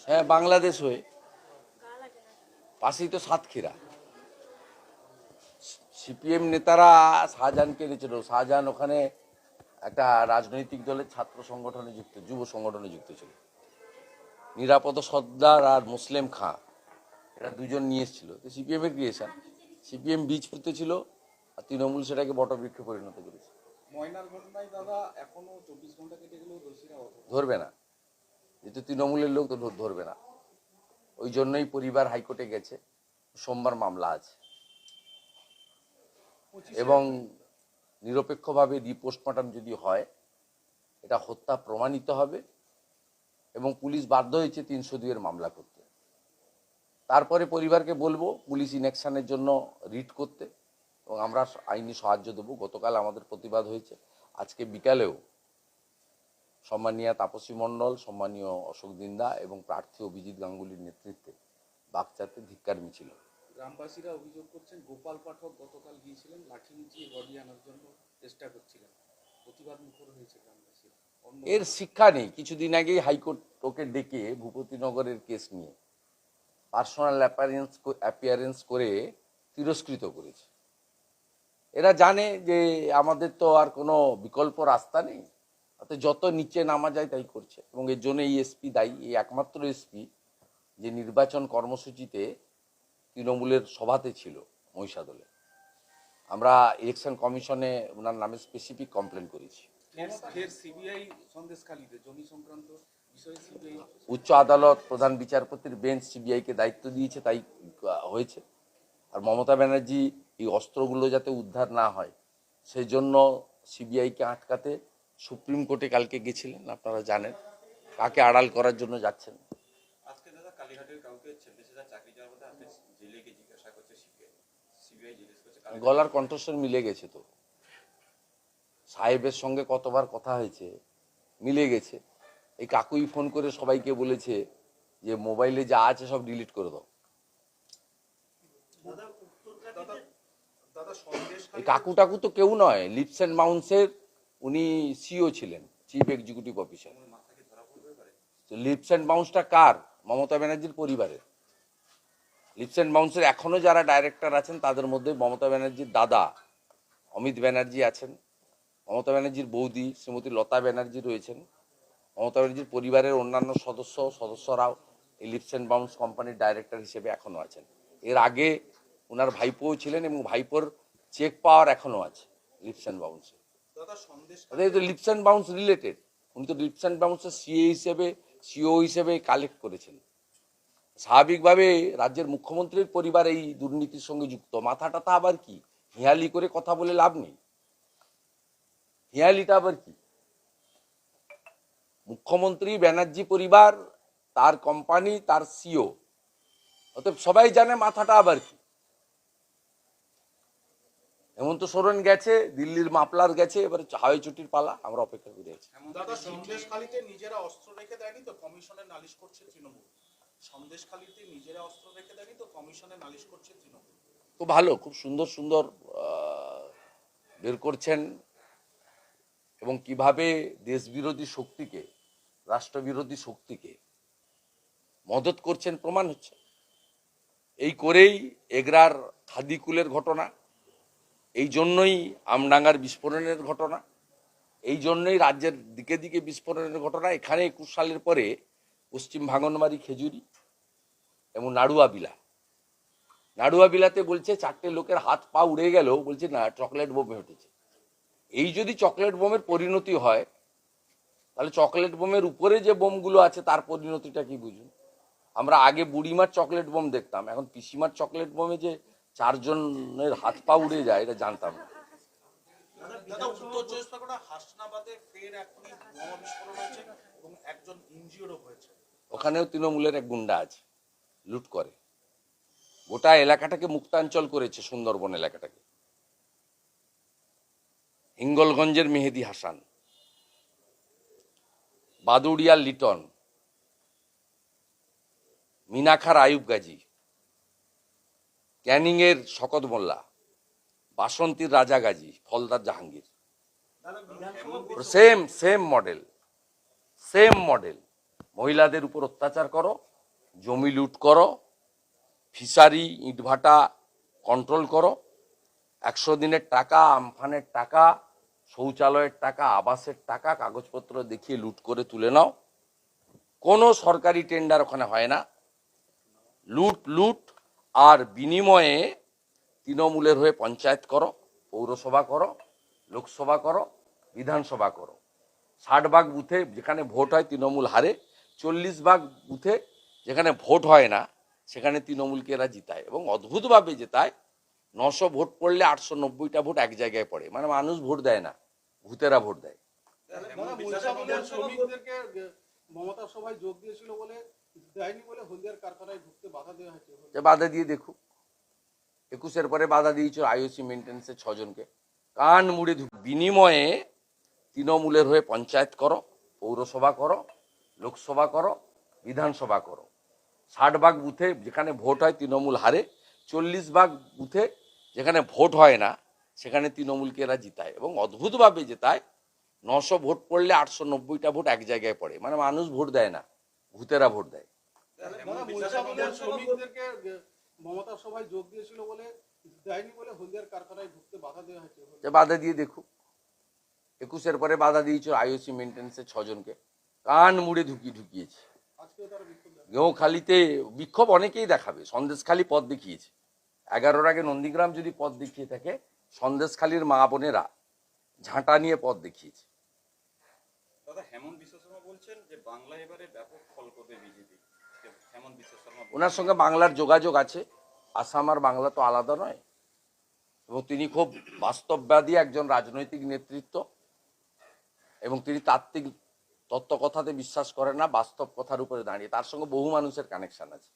হ্যাঁ, বাংলাদেশ হয়ে পাশেই তো সাতক্ষীরা। সিপিএম নেতারা শাহজাহানকে এনেছিল। শাহজাহান ওখানে একটা রাজনৈতিক দলের ছাত্র সংগঠনে যুক্ত, যুব সংগঠনে যুক্ত ছিল। নিরাপদ সর্দার আর মুসলিম খাঁ, এরা দুজন নিয়ে এসেছিল। তো সিপিএম এর ক্রিয়েশন, সিপিএম বীজ পুঁতেছিল আর তৃণমূল সেটাকে বটবৃক্ষে পরিণত করেছে। ময়নার ঘটনায় দাদা এখনো 24 ঘন্টা কেটে গেলেও দোষীরা ধরবে না, যেহেতু তৃণমূলের লোক তো ধরবে না। ওই জন্যই পরিবার হাইকোর্টে গেছে, সোমবার মামলা আছে। এবং নিরপেক্ষভাবে রিপোস্টমর্টম যদি হয়, এটা হত্যা প্রমাণিত হবে এবং পুলিশ বাধ্য হয়েছে 302 এর মামলা করতে। তারপরে পরিবারকে বলবো পুলিশ ইনঅ্যাকশনের জন্য রিট করতে, এবং আমরা আইনি সাহায্য দেবো। গতকাল আমাদের প্রতিবাদ হয়েছে, আজকে বিকালেও সম্মানীয় তাপসী মণ্ডল, সম্মানীয় অশোক দিন্দা এবং প্রার্থী অভিজিৎ গাঙ্গুলির নেতৃত্বে বাগচাতে ধিক্কার মিছিল। গ্রামবাসীরা অভিযোগ করছেন গোপাল পাঠক গতকাল গিয়েছিলেন লাঠি নিচে বডি আনার জন্য চেষ্টা করছিলেন, প্রতিবাদ মুখর হয়েছে গ্রামবাসীরা। এর শিক্ষা নেই। কিছুদিন আগেই হাইকোর্ট ওকে ডেকে ভূপতিনগরের কেস নিয়ে পার্সোনাল অ্যাপিয়ারেন্স করে তিরস্কৃত করেছে। এরা জানে যে আমাদের তো আর কোনো বিকল্প রাস্তা নেই, তাতে যত নিচে নামা যায় তাই করছে। এবং এর জন্য এই এসপি দায়ী, এই একমাত্র এসপি যে নির্বাচন কর্মসূচিতে তৃণমূলের সভাতে ছিল মহিষাদলে। আমরা ইলেকশন কমিশনে ওনার নামে স্পেসিফিক কমপ্লেন করেছি। সিবিআই সন্দেশখালীতে জমি সংক্রান্ত বিষয়ে সিবিআই উচ্চ আদালত প্রধান বিচারপতির বেঞ্চ সিবিআইকে দায়িত্ব দিয়েছে, তাই হয়েছে। আর মমতা ব্যানার্জি এই অস্ত্রগুলো যাতে উদ্ধার না হয় সেই জন্য সিবিআইকে আটকাতে সুপ্রিম কোর্টে কালকে গেছিলেন। আপনারা জানেন কাকে আড়াল করার জন্য যাচ্ছেন। আজকে দাদা কালীঘাটের কাউকে 26,000 চাকরি যাওয়ার মধ্যে আপনি জেলে গিয়ে জিজ্ঞাসা করছে সিবিআই জিজ্ঞেস করছে। গলার কণ্ঠস্বর মিলে গেছে তো, সাহেবের সঙ্গে কতবার কথা হয়েছে, মিলে গেছে। এই কাকুই ফোন করে সবাইকে বলেছে যে মোবাইলে যা আছে সব ডিলিট করে দাও। এই কাকু টাকু তো কেউ নয়, লিপস অ্যান্ড মাউন্টসের উনি সিও ছিলেন, chief executive officer. Leaps and মাউন্টসটা কার? মমতা ব্যানার্জির পরিবারের। লিপস অ্যান্ড মাউন্টসের এখনো যারা ডাইরেক্টর আছেন তাদের মধ্যে মমতা ব্যানার্জির দাদা অমিত ব্যানার্জি আছেন, মমতা ব্যানার্জির বৌদি শ্রীমতী লতা ব্যানার্জি রয়েছেন, মমতা ব্যানার্জির পরিবারের অন্যান্য সদস্যরাও এই লিপস অ্যান্ড মাউন্টস কোম্পানির ডাইরেক্টর হিসেবে এখনো আছেন। এর আগে ওনার ভাইপোও ছিলেন এবং ভাইপোর চেক পাওয়ার এখনো আছে লিপস অ্যান্ড মাউন্টসে। Leaps and Bounds related. উনি তো লিপস অ্যান্ড মাউন্টসের সিও হিসেবে কালেক্ট করেছেন। স্বাভাবিকভাবে রাজ্যের মুখ্যমন্ত্রীর পরিবার এই দুর্নীতির সঙ্গে যুক্ত। মাথাটা তা আবার কি? হিয়ালি করে কথা বলে লাভ নেই। হিয়ালিটা আবার কি? মুখ্যমন্ত্রী, ব্যানার্জি পরিবার, তার কোম্পানি, তার সিও, অতএব সবাই জানে মাথাটা আবার কি। হেমন্ত সোরেন গেছে, দিল্লির মাপলার গেছে, এবার হাওয়াই চুটির পালা, আমরা অপেক্ষা করে আছি। দাদা সন্দেশখালীতে নিজেরা অস্ত্র রেখে দেয়নি তো কমিশনে নালিশ করছে তৃণমূল। সন্দেশখালীতে নিজেরা অস্ত্র রেখে দেয়নি তো কমিশনে নালিশ করছে তৃণমূল। খুব ভালো, খুব সুন্দর সুন্দর বের করছেন এবং কিভাবে দেশবিরোধী শক্তিকে, রাষ্ট্রবিরোধী শক্তিকে মদত করছেন প্রমাণ হচ্ছে। এই করেই এগরার খাদিকুলের ঘটনা, এই জন্যই আমডাঙ্গার বিস্ফোরণের ঘটনা, এই জন্যই রাজ্যের দিকে দিকে বিস্ফোরণের ঘটনা। এখানে 21 সালের পরে পশ্চিম ভাঙনবাড়ি, খেজুরি এবং নাড়ুয়া বিলাতে বলছে 4টে লোকের হাত পা উড়ে গেল, বলছে না চকলেট বোমে উঠেছে। এই যদি চকলেট বোমের পরিণতি হয় তাহলে চকলেট বোমের উপরে যে বোমগুলো আছে তার পরিণতিটা কি বুঝুন। আমরা আগে বুড়িমার চকলেট বোম দেখতাম, এখন পিসিমার চকলেট বোমে যে 4 জনের হাত পা উড়ে যায় এটা জানতাম না। দাদা উত্তর চব্বিশ পরগনা হাসনাবাদে ফের এখনই বোমা বিস্ফোরণ হয়েছে এবং একজন ইনজিওরও হয়েছে। ওখানেও তৃণমূলের এক গুন্ডা আছে, লুট করে, গোটা এলাকাটাকে মুক্তাঞ্চল করেছে, সুন্দরবন এলাকাটাকে। হিঙ্গলগঞ্জের মেহেদি হাসান, বাদুড়িয়ার লিটন, মিনাখার আয়ুব গাজী, ক্যানিংয়ের শকত মোল্লা, বাসন্তীর রাজা গাজী, ফলদার জাহাঙ্গীর। Same model. মহিলাদের উপর অত্যাচার করো, জমি লুট করো, ফিশারি ইটভাটা কন্ট্রোল করো, 100 দিনের টাকা, আমফানের টাকা, শৌচালয়ের টাকা, আবাসের টাকা কাগজপত্র দেখিয়ে লুট করে তুলে নাও। কোনো সরকারি টেন্ডার ওখানে হয় না। লুট লুট আর বিনিময়ে তৃণমূলের হয়ে পঞ্চায়েত করো, পৌরসভা করো, লোকসভা করো, বিধানসভা করো। 60 ভাগ বুথে যেখানে ভোট হয় তৃণমূল হারে, 40 ভাগ বুথে যেখানে ভোট হয় না সেখানে তৃণমূলকে এরা জিতায়, এবং অদ্ভুতভাবে জেতায়। 900 ভোট পড়লে 890টা ভোট এক জায়গায় পড়ে, মানে মানুষ ভোট দেয় না, ভূতেরা ভোট দেয়। শ্রমিকদেরকে মমতা সভায় যোগ দিয়েছিল বলে দেয়নি বলে হলদিয়ার কারখানায় ঢুকতে বাধা দেওয়া হয়েছে। যে বাধা দিয়ে দেখুক, 21-এর পরে বাধা দিয়েছিল আইওসি মেনটেন্সের 6 জনকে, কান মুড়ে বিনিময়ে তৃণমূলের হয়ে পঞ্চায়েত করো, পৌরসভা করো, লোকসভা করো, বিধানসভা করো। 60 ভাগ বুথে যেখানে ভোট হয় তৃণমূল হারে, 40 ভাগ বুথে যেখানে ভোট হয় না সেখানে তৃণমূলকে এরা জিতায়, এবং অদ্ভুতভাবে জেতায়। 900 ভোট পড়লে 890টা ভোট এক জায়গায় পড়ে, মানে মানুষ ভোট দেয় না, ভূতেরা ভোট দেয়। শ্রমিকদেরকে মমতা সভায় যোগ দিয়েছিল বলে দেয়নি বলে হলদিয়ার কারখানায় ঢুকতে বাধা দেওয়া হয়েছে। যে বাধা দিয়ে দেখুক, 21-এর পরে বাধা দিয়েছিল আইওসি মেনটেন্সের 6 জনকে, কান মুড়ে ঢুকিয়েছে। গেঁওখালিতে বিক্ষোভ অনেকেই দেখাবে, সন্দেশখালি পথ দেখিয়েছে। 11-র আগে নন্দীগ্রাম যদি পথ দেখিয়ে থাকে, সন্দেশখালির মা বোনেরা ঝাঁটা নিয়ে পথ দেখিয়েছে। দাদা, হেমন্ত বিশ্ব শর্মা বলছেন যে বাংলায় এবারে ব্যাপক ফল করবে বিজেপি। হেমন্ত বিশ্ব শর্মা ওনার সঙ্গে বাংলার যোগাযোগ আছে, আসাম আর বাংলা তো আলাদা নয়, এবং তিনি খুব বাস্তববাদী একজন রাজনৈতিক নেতৃত্ব, এবং তিনি তাত্ত্বিক তত্ত্ব কথাতে বিশ্বাস করেন না, বাস্তব কথার উপরে দাঁড়িয়ে। তার সঙ্গে বহু মানুষের কানেকশন আছে,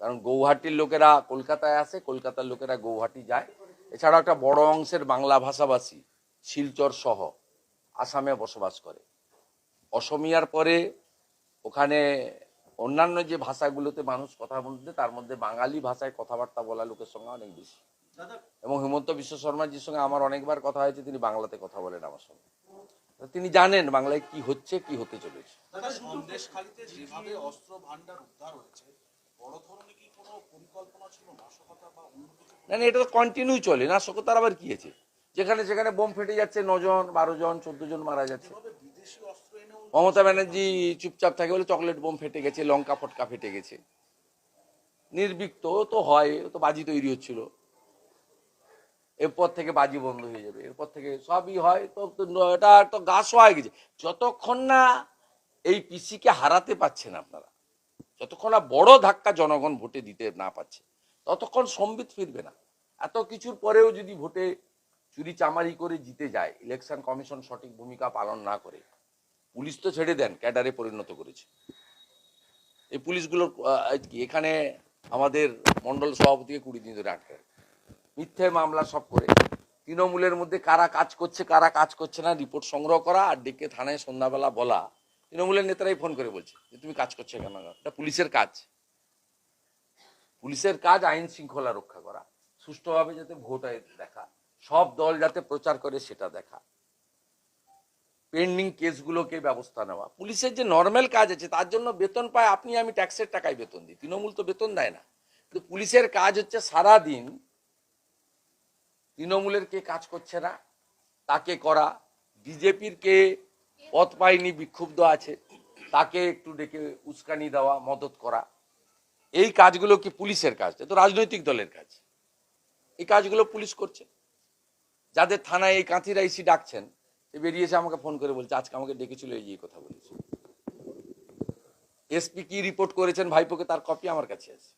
কারণ গৌহাটির লোকেরা কলকাতায় আসে, কলকাতার লোকেরা গৌহাটি যায়। এছাড়াও একটা বড় অংশের বাংলা ভাষাভাষী শিলচর সহ আসামে বসবাস করে। অসমিয়ার পরে ওখানে অন্যান্য যে ভাষাগুলোতে মানুষ কথা বলতে, তার মধ্যে বাঙালি ভাষায় কথাবার্তা বলা লোকের সংখ্যা অনেক বেশি। এবং হিমন্ত বিশ্ব শর্মাজির সঙ্গে আমার অনেকবার কথা হয়েছে, তিনি বাংলাতে কথা বলেন আমার সঙ্গে। তিনি জানেন বাংলায় কি হচ্ছে, কি হতে চলেছে। সন্দেশখালীতে যেভাবে অস্ত্র ভান্ডার উদ্ধার হয়েছে, বড় ধরনের কি কোনো পরিকল্পনা ছিল, নাশকতা বা অন্য কিছু? না, এটা তো কন্টিনিউ চলে। নাশকতার আবার কি আছে? যেখানে সেখানে বোম ফেটে যাচ্ছে, 9 জন 12 জন 14 জন মারা যাচ্ছে। বিদেশি অস্ত্র এনেও মমতা ব্যানার্জি চুপচাপ থাকে বলে চকলেট বোম ফেটে গেছে, লঙ্কা ফটকা ফেটে গেছে। নির্বিক্ত তো হয়, তো বাজি তৈরি হচ্ছিল, এরপর থেকে বাজি বন্ধ হয়ে যাবে, এরপর থেকে সবই হয়। তো এটা তো গাছ হয়ে গেছে। যতক্ষণ না এই পিসিকে হারাতে পারছেন আপনারা, যতক্ষণ না বড় ধাক্কা জনগণ ভোটে দিতে না পারছে, ততক্ষণ সম্বিত ফিরবে না। এত কিছুর পরেও যদি ভোটে চুরি চামারি করে জিতে যায়, ইলেকশন কমিশন সঠিক ভূমিকা পালন না করে, পুলিশ তো ছেড়ে দেন, ক্যাডারে পরিণত করেছে। এই পুলিশগুলোর এখানে আমাদের মন্ডল সভাপতিকে 20 দিন ধরে আটকে, মিথ্যে মামলা সব করে। তৃণমূলের মধ্যে কারা কাজ করছে কারা কাজ করছে না রিপোর্ট সংগ্রহ করা, আর ডেকে থানায় সন্ধ্যাবেলা বলা। তৃণমূলের নেতারাই ফোন করে বলছে যে তুমি কাজ করছো কেন? এটা পুলিশের কাজ। পুলিশের কাজ আইন শৃঙ্খলা রক্ষা করা, সুষ্ঠুভাবে যাতে ভোট হয় দেখা, সব দল যাতে প্রচার করে সেটা দেখা, পেন্ডিং কেসগুলোকে ব্যবস্থা নেওয়া। পুলিশের যে নর্মাল কাজ আছে তার জন্য বেতন পায়, আপনি আমি ট্যাক্সের টাকায় বেতন দিই, তৃণমূল তো বেতন দেয় না। কিন্তু পুলিশের কাজ হচ্ছে সারাদিন তৃণমূলের কে কাজ করছে না তাকে করা, বিজেপির কে পথ পায়নি বিক্ষুব্ধ আছে তাকে একটু ডেকে উস্কানি দেওয়া, মদত করা। এই কাজগুলো কি পুলিশের কাজ? এটা তো রাজনৈতিক দলের কাজ। এই কাজগুলো পুলিশ করছে। যাদের থানায় এই কাঁথির আইসি ডাকছেন, সে বেরিয়েছে আমাকে ফোন করে বলছে আজকে আমাকে ডেকেছিল, এই কথা বলেছে। এসপি কি রিপোর্ট করেছেন ভাইপোকে, তার কপি আমার কাছে আছে।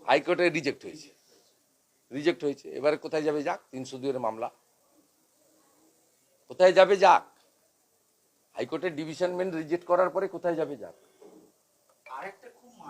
হাইকোর্টে রিজেক্ট হয়েছে। এবারে কোথায় যাবে যাক, 302 মামলা কোথায় যাবে যাক। হাইকোর্টের ডিভিশন বেঞ্চ রিজেক্ট করার পরে কোথায় যাবে যাক,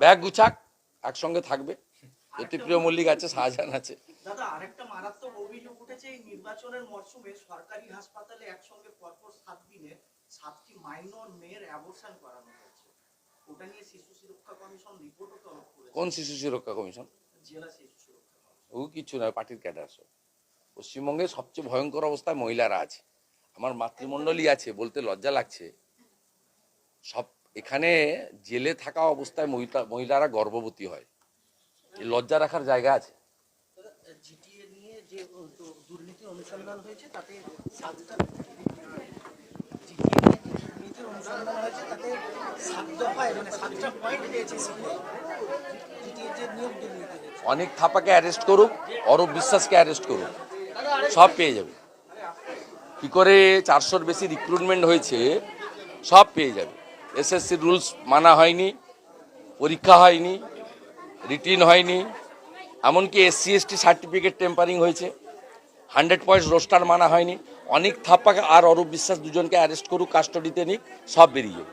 ব্যাগ গুছাক, একসঙ্গে থাকবে। জ্যোতিপ্রিয় মল্লিক আছে, শাহজাহান আছে। দাদা, আরেকটা মারাত্মক অভিযোগ উঠেছে এই নির্বাচনের মরশুমে সরকারি হাসপাতালে একসঙ্গে পরপর 7 দিনে 7টি মাইনর মেয়ের অ্যাবর্শন করানো হয়েছে। ওটা নিয়ে শিশু সুরক্ষা কমিশন রিপোর্টও তলব করেছে। কোন শিশু সুরক্ষা কমিশন? জেলা শিশু সুরক্ষা কমিশন। ও কিছু নয়, পার্টির ক্যাডার সব। পশ্চিমবঙ্গে সবচেয়ে ভয়ঙ্কর অবস্থায় মহিলারা আছে। আমার মাতৃমণ্ডলী আছে, বলতে লজ্জা লাগছে, সব এখানে জেলে থাকা অবস্থায় মহিলারা গর্ভবতী হয়, এই লজ্জা রাখার জায়গা আছে? জিটিএ নিয়ে যে দুর্নীতি অনুসন্ধান হয়েছে তাতে 7টা দুর্নীতির অনুসন্ধান হয়েছে, তাতে 7 দফায় মানে 7টা পয়েন্ট পেয়েছে সিবিআই। জিটিএ যে নিয়োগ দুর্নীতি হয়েছে, অনেক থাপাকে অ্যারেস্ট করুক, অরূপ বিশ্বাসকে অ্যারেস্ট করুক, সব পেয়ে যাবে। কি করে 400-র বেশি রিক্রুটমেন্ট হয়েছে, সব পেয়ে যাবে। এসএসসি রুলস মানা হয়নি, পরীক্ষা হয়নি, রিটিন হয়নি, এমনকি SC ST সার্টিফিকেট টেম্পারিং হয়েছে, 100 পয়েন্টস রোস্টার মানা হয়নি। অনেক থাপ্পা আর অরূপ বিশ্বাস দুজনকে অ্যারেস্ট করুক, কাস্টডিতে নিক, সব বেরিয়ে যাবে।